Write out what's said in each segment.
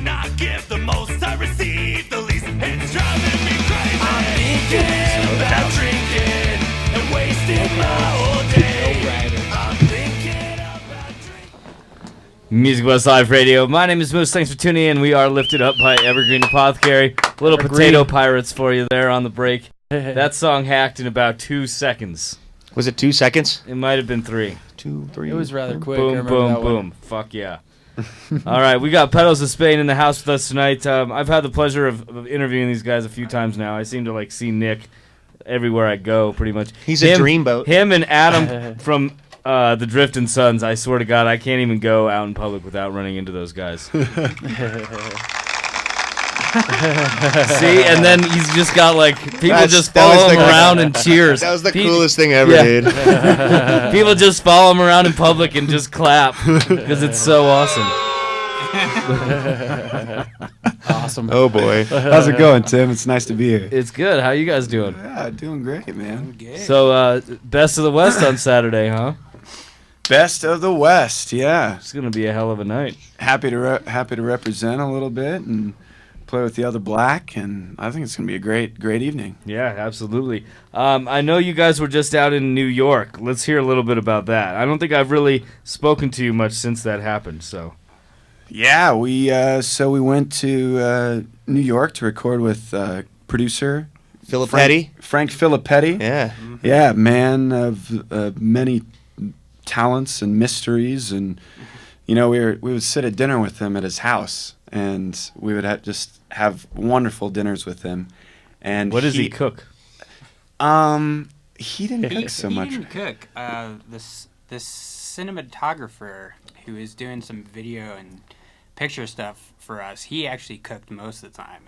when I give the most, I receive the least. It's driving me crazy. I'm thinking about drinking and wasting my whole day. I'm thinking about drinking. Music Buzz Live Radio. My name is Moose. Thanks for tuning in. We are lifted up by Evergreen Apothecary. Little Potato Pirates for you there on the break. That song hacked in about 2 seconds. Was it 2 seconds? It might have been 3. 2, 3. It was rather quick. I Boom, remember boom, that one. boom. Fuck yeah. All right, we got Petals of Spain in the house with us tonight. I've had the pleasure of interviewing these guys a few times now. I seem to see Nick everywhere I go, pretty much. He's a dreamboat. Him and Adam from the Driftin' Sons. I swear to God, I can't even go out in public without running into those guys. See, and then he's just got people just follow him around and cheers. That was the coolest thing ever, dude. People just follow him around in public and just clap because it's so awesome. Awesome. Oh boy. How's it going, Tim? It's nice to be here. It's good. How you guys doing? Yeah, doing great, man. So, Best of the West on Saturday, huh? Best of the West, yeah. It's gonna be a hell of a night. Happy to represent a little bit and play with the other black, and I think it's gonna be a great evening. Yeah, absolutely. I know you guys were just out in New York. Let's hear a little bit about that. I don't think I've really spoken to you much since that happened. So. Yeah, we went to New York to record with producer Frank Filippetti. Yeah. Yeah, man of many talents and mysteries, and we would sit at dinner with him at his house, and we would have wonderful dinners with him. And what does he cook? He didn't cook so much. He didn't cook. This cinematographer who is doing some video and picture stuff for us, he actually cooked most of the time.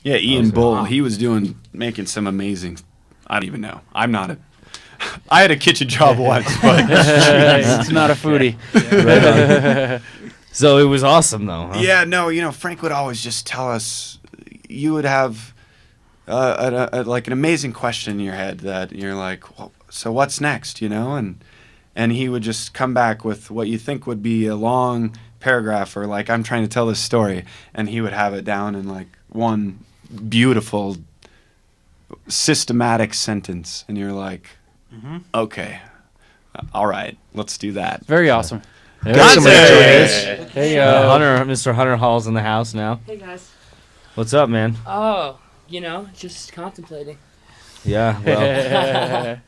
Yeah, Ian Bull, he was making some amazing. I don't even know. I had a kitchen job once, but It's not a foodie. Right on. So it was awesome, though. Huh? Yeah, no, Frank would always just tell us. You would have an amazing question in your head that you're like, well, so what's next, and he would just come back with what you think would be a long paragraph, or I'm trying to tell this story, and he would have it down in one beautiful systematic sentence, and you're like, okay, all right, let's do that. Very awesome. Hey, Mr. Hunter Hall's in the house now. Hey guys. What's up, man? Oh, just contemplating. Yeah, well,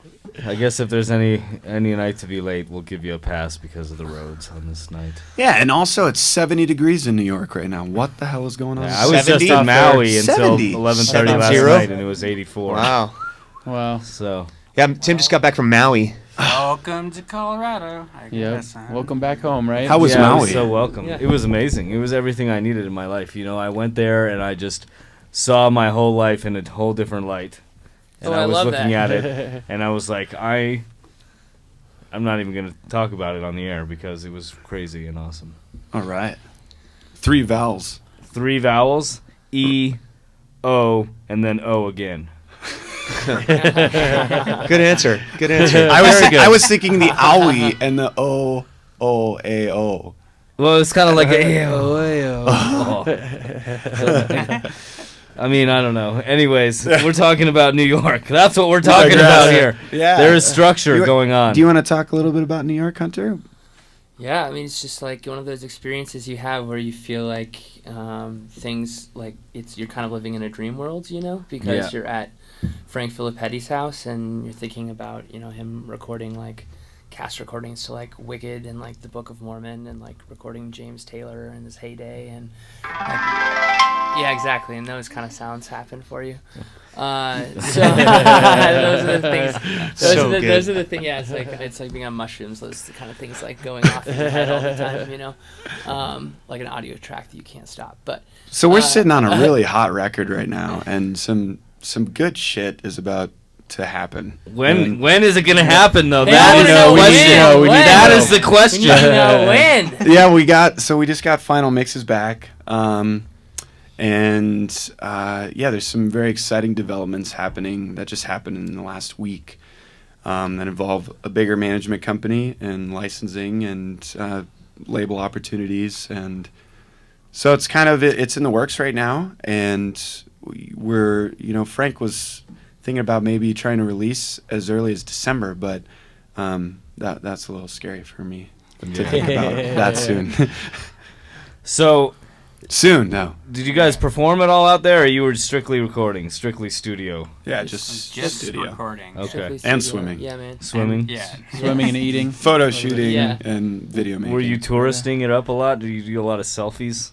I guess if there's any night to be late, we'll give you a pass because of the roads on this night. Yeah, and also it's 70 degrees in New York right now. What the hell is going on? Yeah, I was just in Maui until 11:30 last 70? night, and it was 84. Wow. So. Yeah, Tim just got back from Maui. Welcome to Colorado. I Yeah. guess. Welcome back home, right? How was I Maui? was so welcome. Yeah. It was amazing. It was everything I needed in my life. I went there and I just saw my whole life in a whole different light. And I I was love looking that. at it, and I was like, I'm not even going to talk about it on the air because it was crazy and awesome. All right. 3 vowels. 3 vowels, E, O, and then O again. Good answer. I was thinking the owie and the O-A-O. Well, it's kind of like I mean, I don't know. Anyways, we're talking about New York. That's what we're talking about here. Yeah. There is structure going on. Do you want to talk a little bit about New York, Hunter? Yeah, I mean, it's just one of those experiences you have where you feel things you're kind of living in a dream world, because you're at Frank Filippetti's house and you're thinking about, him recording cast recordings to Wicked and The Book of Mormon and recording James Taylor in his heyday and yeah, exactly, and those kind of sounds happen for you. So those are the things. Those are the things. Yeah, it's like being on mushrooms. Those are the kind of things going off in your head all the time. Like an audio track that you can't stop. But so we're sitting on a really hot record right now, and some good shit is about to happen. When is it going to happen, though? Hey, That is the question. That is the question. We need to know when. Yeah, we just got final mixes back. There's some very exciting developments happening that just happened in the last week that involve a bigger management company and licensing and label opportunities and So it's kind of it's in the works right now, and we're Frank was thinking about maybe trying to release as early as December, but that's a little scary for me to think about that soon. So soon, no. did you guys perform at all out there, or you were strictly recording, strictly studio? Yeah, just studio. recording. Okay. Strictly And studio. swimming. Yeah, man. Swimming? Yeah. Swimming and eating. Photo shooting Yeah. and video making. Were you touristing it up a lot? Did you do a lot of selfies?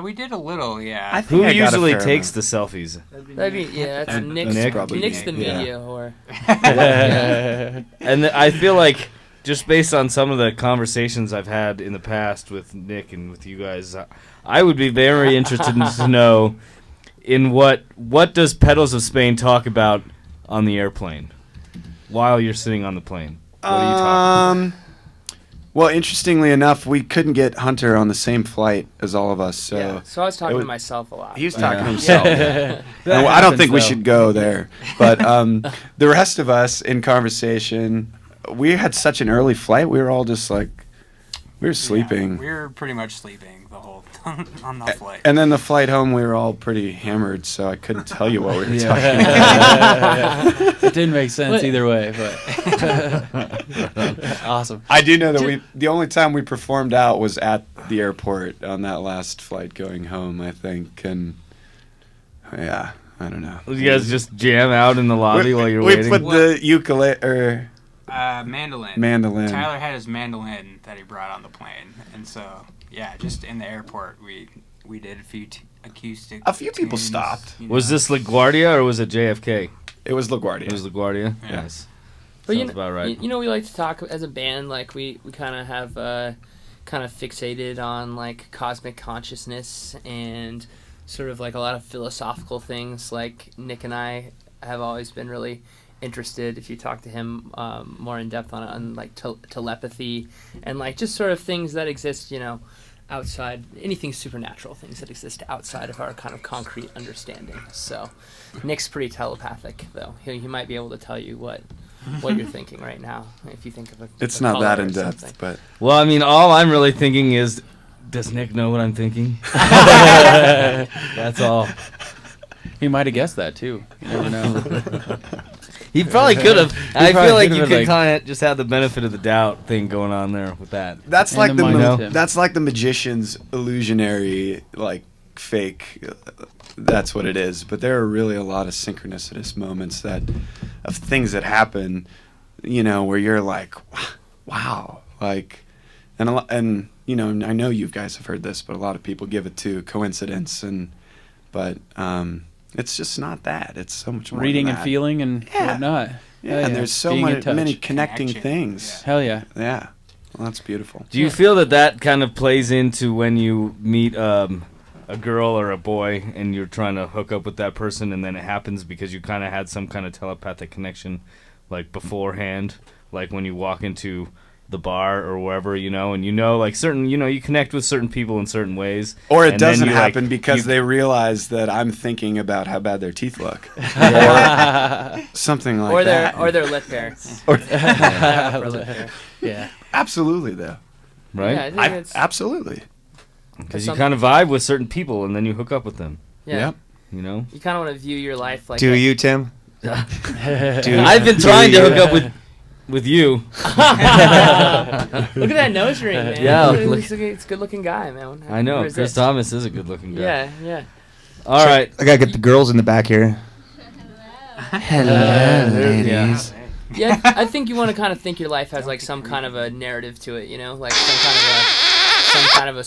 We did a little, yeah. I think Who I got a usually fair takes amount. the selfies? That'd be, that's And Nick's. Nick? probably Nick's me, the yeah. media whore. And I feel like, just based on some of the conversations I've had in the past with Nick and with you guys, I would be very interested to know in what does Petals of Spain talk about on the airplane while you're sitting on the plane? What are you talking about? Well, interestingly enough, we couldn't get Hunter on the same flight as all of us, so Yeah. So I was talking it to was- myself a lot. he was but- talking to himself. That And I don't happens, think we though. should go there. But the rest of us in conversation, we had such an early flight. We were all just like, we were sleeping. Yeah, we were pretty much sleeping the whole on the flight. And then the flight home, we were all pretty hammered, so I couldn't tell you what we were talking about. Yeah. It didn't make sense either way, but awesome. I do know that the only time we performed out was at the airport on that last flight going home, I think. And yeah, I don't know. You guys just jam out in the lobby while you're we waiting? put the ukulele or Mandolin. mandolin. Tyler had his mandolin that he brought on the plane, and so yeah, just in the airport we did a few acoustic. A few people tunes, stopped. you Was know. this LaGuardia or was it JFK? It was LaGuardia. It was LaGuardia? Yeah. Nice. But Sounds about right. You know, we like to talk as a band. Like we kind of have kind of fixated on like cosmic consciousness and sort of like a lot of philosophical things. Like Nick and I have always been really interested. If you talk to him more in depth on like telepathy and like just sort of things that exist, outside anything supernatural, things that exist outside of our kind of concrete understanding. So Nick's pretty telepathic, though. He might be able to tell you what you're thinking right now if you think of a It's a not color that or in depth, something. but Well, I mean, all I'm really thinking is, does Nick know what I'm thinking? That's all. He might have guessed that too. You never know. He probably could have. I probably feel like could you have, could like- kind of just have the benefit of the doubt thing going on there with that. that's And like the the mind of ma- Tim. that's like the magician's illusionary fake. That's what it is. But there are really a lot of synchronicitous moments of things that happen, where you're like, wow, and I know you guys have heard this, but a lot of people give it to coincidence, but it's just not that. It's so much more. Reading than and that. feeling and Yeah. whatnot. Yeah, Hell and there's so Being in many, touch. many connecting Connection, things. Hell yeah. Yeah. Well, that's beautiful. Do you feel that kind of plays into when you meet a girl or a boy and you're trying to hook up with that person and then it happens because you kind of had some kind of telepathic connection like beforehand, like when you walk into the bar or wherever, and like certain, you connect with certain people in certain ways. Or it and then doesn't you, happen because you- they realize that I'm thinking about how bad their teeth look. Or something like or that. their lip hair. Or- Upper lip hair. Yeah. Absolutely, though. Yeah, I right? think it's Absolutely. Because you some- kind of vibe with certain people and then you hook up with them, yeah. Yep. you know? You kind of want to view your life like Do a- you, Tim? I've been trying to hook up with you. Look at that nose ring, man. Yeah, It's a good-looking guy, man. I know, Where's Chris this? Thomas is a good-looking guy. Yeah, yeah. All right. I gotta get the girls in the back here. Hello, ladies. Yeah, I think you want to kind of think your life has like some kind of a narrative to it, like some kind of a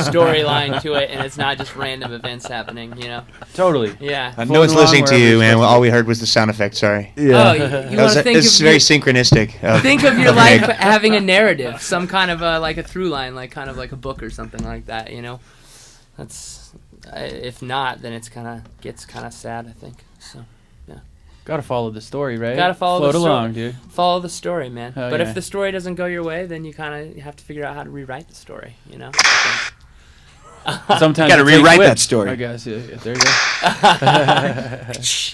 storyline to it, and it's not just random events happening, Totally. Yeah. No one's along listening to wherever you, you're man. supposed to All we heard was the sound effect. Sorry. Oh, you want to think It's of very your, synchronistic. think of your of life Nick. having a narrative, some kind of like a through line, like kind of like a book or something like that. That's if not, then it's gets kind of sad, I think. So. Gotta follow the story, right? Gotta follow Float the story. along, dude. Follow the story, man. Hell but yeah. if the story doesn't go your way, then you have to figure out how to rewrite the story, Sometimes Gotta it takes rewrite wit, that story. I guess. Yeah, there you go.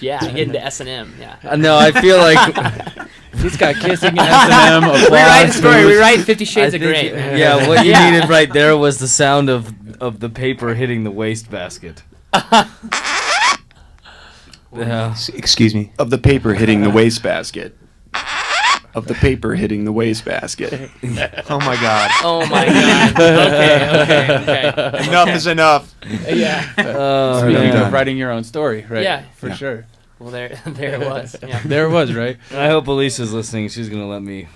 Yeah, get into S&M, yeah. No, I feel like He's got kissing S&M, applause. Rewrite the story. booze. Rewrite 50 Shades I of think- Grey. man. Yeah, what you Yeah. needed right there was the sound of the paper hitting the wastebasket. Yeah. Excuse me. Of the paper hitting the wastebasket. Of the paper hitting the wastebasket. Oh my God. Oh my god. Okay. Enough is enough. Yeah. Speaking done. of writing your own story, right? Yeah. For Yeah. sure. Well, there it was. Yeah. There it was, right? I hope Alicia's listening. She's gonna let me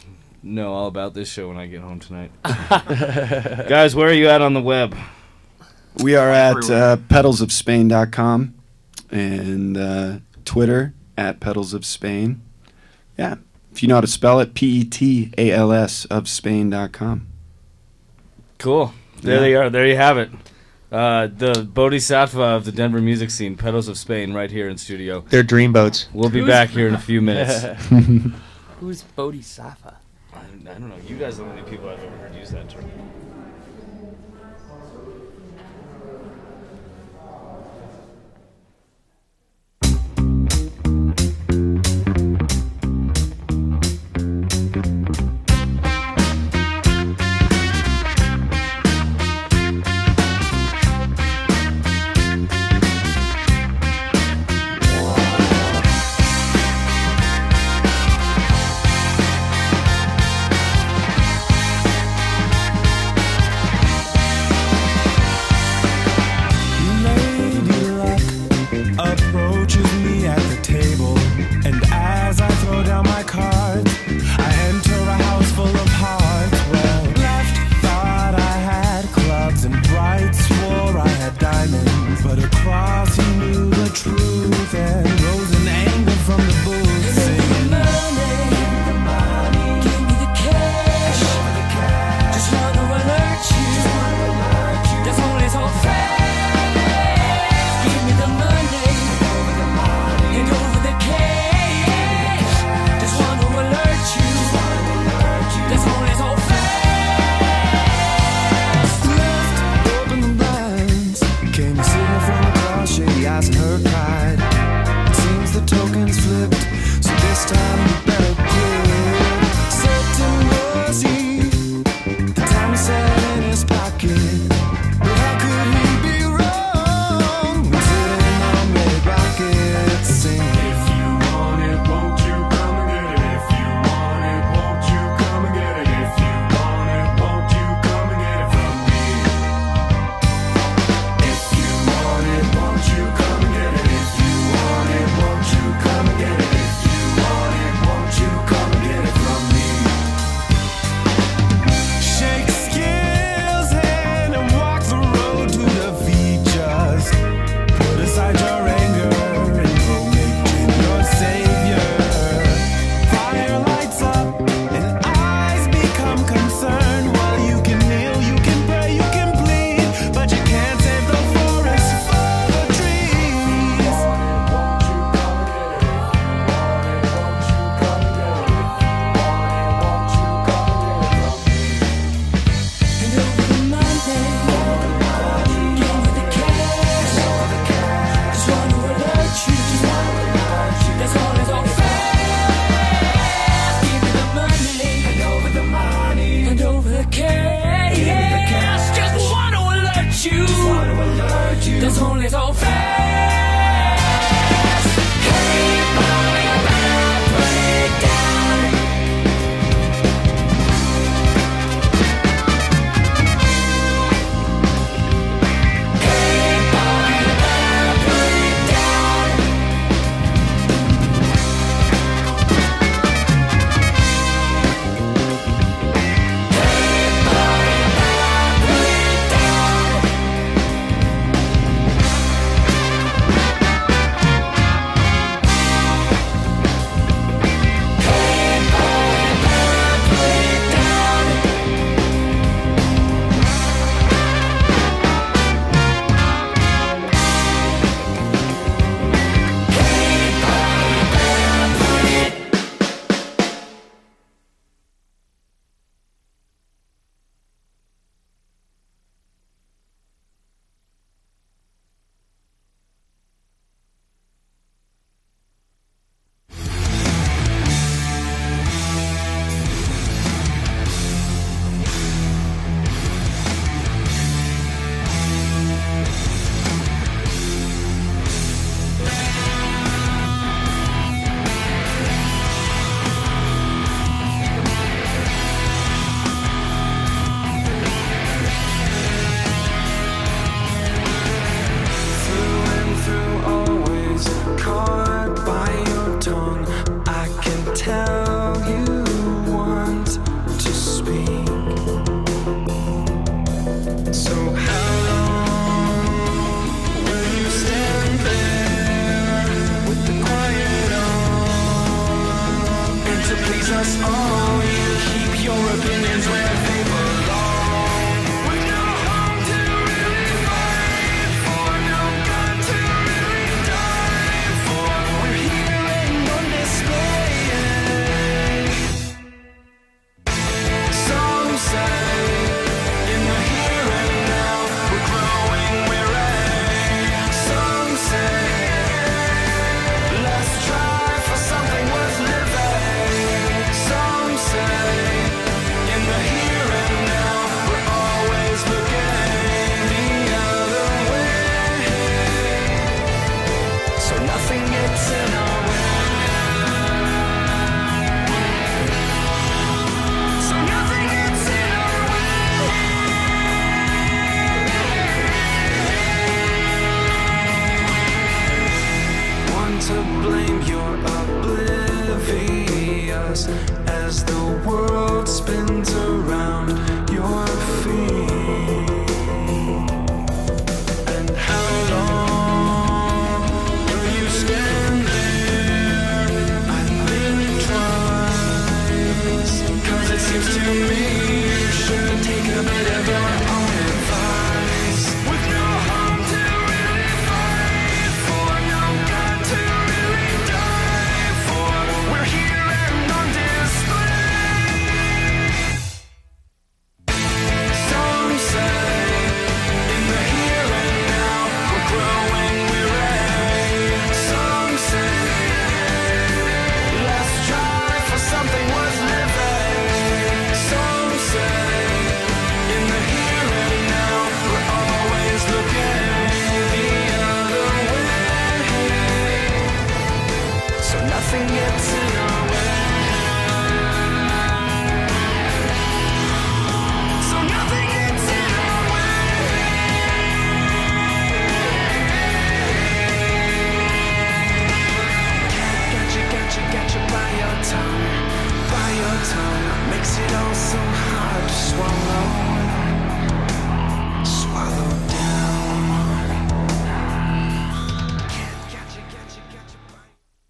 know all about this show when I get home tonight. Guys, where are you at on the web? We are at Everywhere. petalsofspain.com and Twitter at Petals of Spain. Yeah. If you know how to spell it, PETALS of Spain.com. Cool. There they are. There you have it. The Bodhisattva of the Denver music scene, Petals of Spain, right here in studio. They're dreamboats. We'll be back here in a few minutes. Who's Bodhisattva? I don't know. You guys are the only people I've ever heard use that term. Lady Luck approaches me at the table, and as I throw down my cards, I enter a house full of hearts. Well, left thought I had clubs, and right swore I had diamonds, but across he knew the truth and rose in anger from the booth, singing. Open the blinds. Came a signal from across, shady eyes and her pride. It seems the token's flipped, so this time you better quit. September's Eve, the time he said in his pocket. But how could he be wrong? We're sitting on red rockets, singing. If you want it, won't you come and get it? If you want it, won't you come and get it? If you want it, won't you come and get it from me? If you want it, won't you come and get it? If you want it, won't you come and get it? If you want it, won't you come and get it from me? Shake skills hand and walk the road to defeat. Just put aside your anger and go make him your savior. Fire lights up and eyes become concerned. While you can kneel, you can pray, you can plead, but you can't save the forest for the trees. That's only so fast.